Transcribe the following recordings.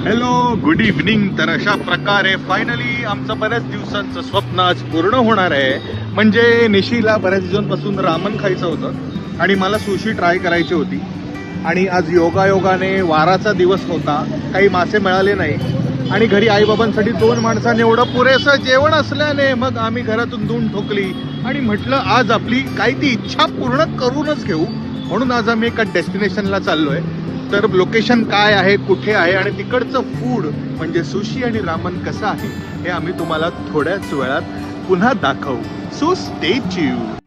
Hello, good evening. तर अशा प्रकारे फायनली आमचं बऱ्याच दिवसांचं स्वप्न आज पूर्ण होणार आहे. म्हणजे निशीला बऱ्याच दिवसांपासून रामन खायचं होतं आणि मला सुशी ट्राय करायची होती. आणि आज योगायोगाने वाराचा दिवस होता, काही मासे मिळाले नाही आणि घरी आईबाबांसाठी 2 माणसांनी एवढं पुरेसं जेवण असल्याने मग आम्ही घरातून धून ठोकली आणि म्हटलं आज आपली काही ती इच्छा पूर्ण करूनच घेऊ. म्हणून आज आम्ही एका डेस्टिनेशनला चाललोय. तर लोकेशन काय आहे, कुठे आहे आणि तिकडचं फूड म्हणजे सुशी आणि रामन कसं आहे हे आम्ही तुम्हाला थोड्याच वेळात पुन्हा दाखवू. So stay tuned.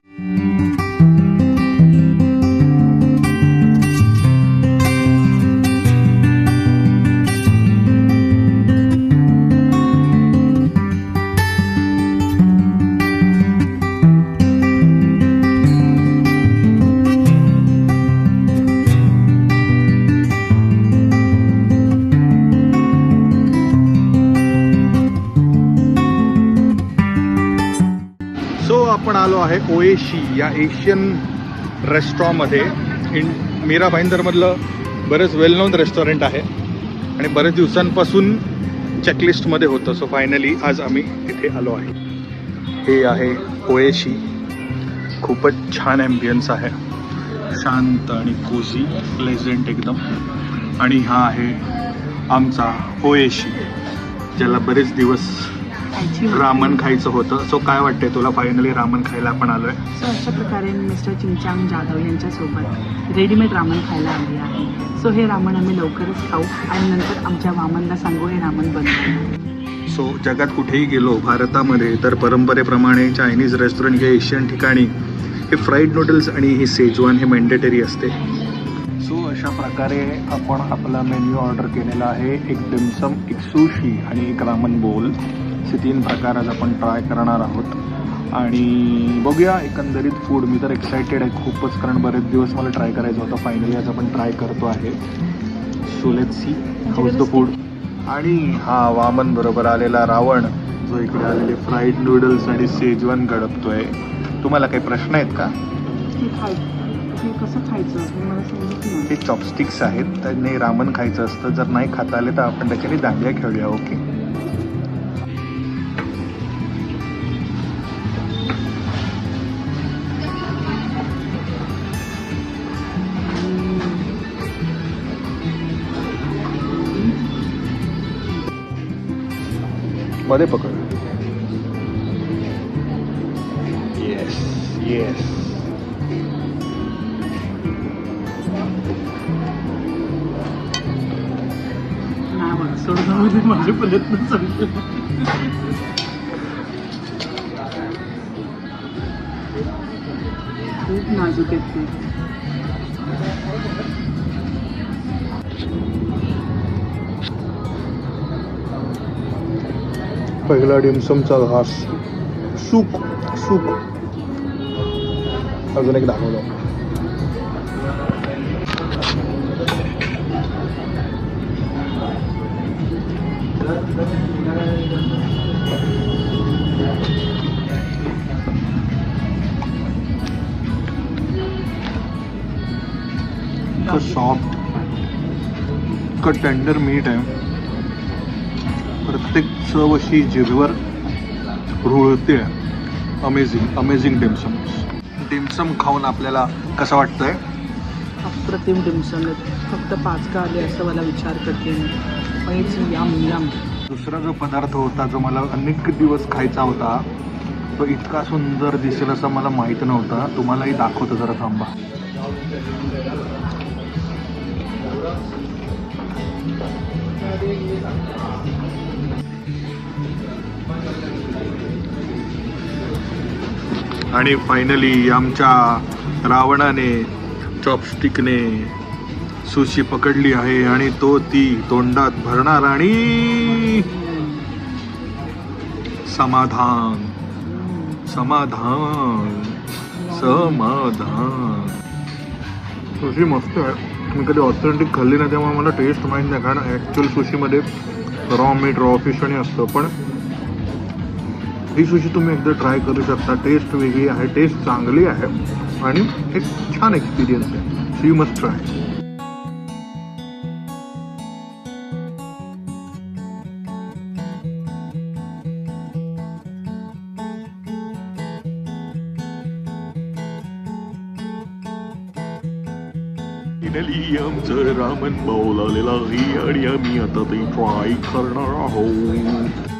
आपण आलो आहे ओएशी या एशियन रेस्टॉरंटमध्ये. मीरा भाईंदरमधलं बरेच वेल नोन रेस्टॉरंट आहे आणि बरेच दिवसांपासून चेकलिस्टमध्ये होतं. सो फायनली आज आम्ही तिथे आलो आहे. हे आहे ओएशी. खूपच छान ॲम्बियन्स आहे, शांत आणि कोझी, प्लेझेंट एकदम. आणि हा आहे आमचा ओएशी, ज्याला बरेच दिवस रामन खायचं होतं. सो काय वाटतंय तुला, फायनली रामन खायला आपण आलोय? सो अशा प्रकारे मिस्टर चिंचांग जाधव यांच्यासोबत रेडीमेड रामन खायला आले आहे. सो हे रामन आम्ही लवकरच खाऊ आणि नंतर आमच्या वामनला सांगू हे रामन बनवू. सो जगात कुठेही गेलो भारतामध्ये तर परंपरेप्रमाणे चायनीज रेस्टॉरंट या एशियन ठिकाणी हे फ्राईड नूडल्स आणि ही सेजवान हे मॅन्डेटरी असते. सो अशा प्रकारे आपण आपला मेन्यू ऑर्डर केलेला आहे. एक डिमसम, एक सुशी आणि एक रामन बोल. असे 3 प्रकार आज आपण ट्राय करणार आहोत आणि बघूया एकंदरीत फूड. मी तर एक्सायटेड आहे खूपच, कारण बरेच दिवस मला ट्राय करायचं होतं. फायनली आज आपण ट्राय करतो आहे. So let's see how is the food. आणि हा वामन बरोबर आलेला रावण, जो इकडे आलेले फ्राईड नूडल्स आणि शेजवान गडपतोय. तुम्हाला काही प्रश्न आहेत का? कसं खायचं मला समजत नाही. हे चॉपस्टिक्स आहेत, त्यांनी रामन खायचं असतं. जर नाही खाता आले तर आपण त्याच्याने दांड्या खेळूया. ओके. मध्ये पकड. Yes yes. नाही बघ, सोडण्यामध्ये माझे प्रयत्न संपले. खूप नाजूक आहेत ते. पहिला डिमसमचा घास, सूप सूप. अजून एक दाखवलं. सॉफ्ट, इतकं टेंडर मीठ आहे. प्रत्येक चव अशी जिभेवर रुळते. Amazing amazing dim sum. डिमसम खाऊन आपल्याला कसं वाटतंय? अप्रतिम डिमसम. फक्त 5 का आले असं मला विचार करते मी. पण यम यम. दुसरा जो पदार्थ होता जो मला अनेक दिवस खायचा होता, तो इतका सुंदर दिसेल असं मला माहीत नव्हता. तुम्हालाही दाखवतो, जरा थांबा. आणि फायनली आमच्या रावणाने चॉपस्टिकने सुशी पकडली आहे आणि तो ती तोंडात भरणार आणि समाधान समाधान समाधान. सुशी मस्त आहे. मी कधी ऑथेंटिक खाल्ली नाही त्यामुळे मला टेस्ट माहीत नाही, कारण ॲक्च्युअल सुशीमध्ये रॉ मीट, रॉ फिश आणि असतं. पण ही सुशी तुम्ही एकदा ट्राय करू शकता. टेस्ट वेगळी आहे, टेस्ट चांगली आहे आणि एक छान एक्सपिरियन्स आहे. So you must try. Finally आमचं रामन बाउल आलेलं आहे आणि आम्ही आता ते ट्राय करणार आहोत.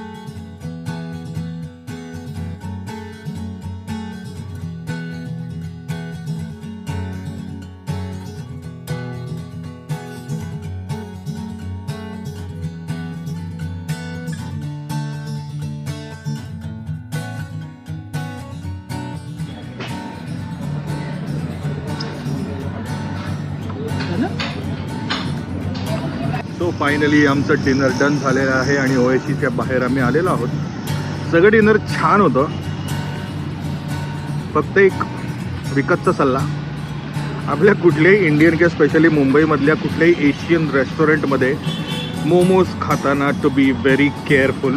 सो फायनली आमचं डिनर डन झालेलं आहे आणि ओएसीच्या बाहेर आम्ही आलेलो आहोत. सगळं डिनर छान होतं. फक्त एक विकतचा सल्ला, आपल्या कुठल्याही इंडियन किंवा स्पेशली मुंबईमधल्या कुठल्याही एशियन रेस्टॉरंटमध्ये मोमोज खाताना टू बी व्हेरी केअरफुल.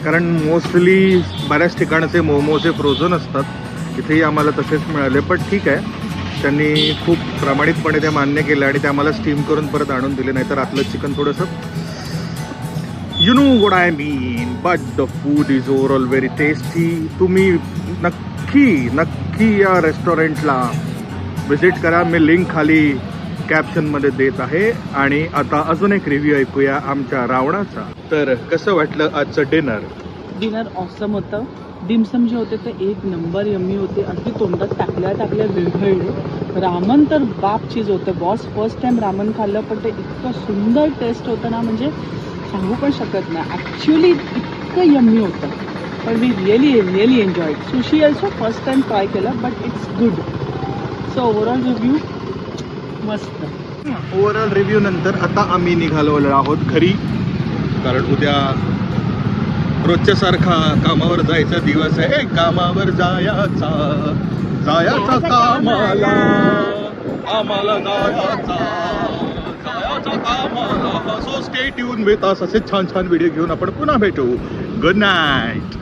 कारण मोस्टली बऱ्याच ठिकाणचे मोमोज हे फ्रोझन असतात. इथेही आम्हाला तसेच मिळाले, पण ठीक आहे, त्यांनी खूप प्रामाणिकपणे ते मान्य केलं आणि ते आम्हाला स्टीम करून परत आणून दिले. नाहीतर आतलं चिकन थोडंसं you know what I mean. But the food is overall very tasty. तुम्ही नक्की या रेस्टॉरंटला व्हिजिट करा. मी लिंक खाली कॅप्शनमध्ये देत आहे. आणि आता अजून एक रिव्ह्यू ऐकूया आमच्या रावणाचा. तर कसं वाटलं आजचं डिनर ऑसम होतं. डिमसम जे होते ते एक नंबर यम्मी होते. अगदी तोंडात टाकल्या विरघळले. रामन तर बाप चीज होतं बॉस. फर्स्ट टाइम रामन खाल्लं, पण ते इतकं सुंदर टेस्ट होतं ना, म्हणजे सांगू पण शकत नाही. ॲक्च्युली इतकं यम्मी होतं. पण we really enjoy. Sushi also first time try केलं, but it's good. So overall review मस्त. ओव्हरऑल रिव्ह्यू नंतर आता आम्ही निघालो आहोत घरी. कारण उद्या रोजच्या सारखा कामावर जायचा दिवस आहे. कामावर जायचा कामाला, आम्हाला जायचा कामाला. So stay tune with us. असे छान छान व्हिडिओ घेऊन आपण पुन्हा भेटू. Good night.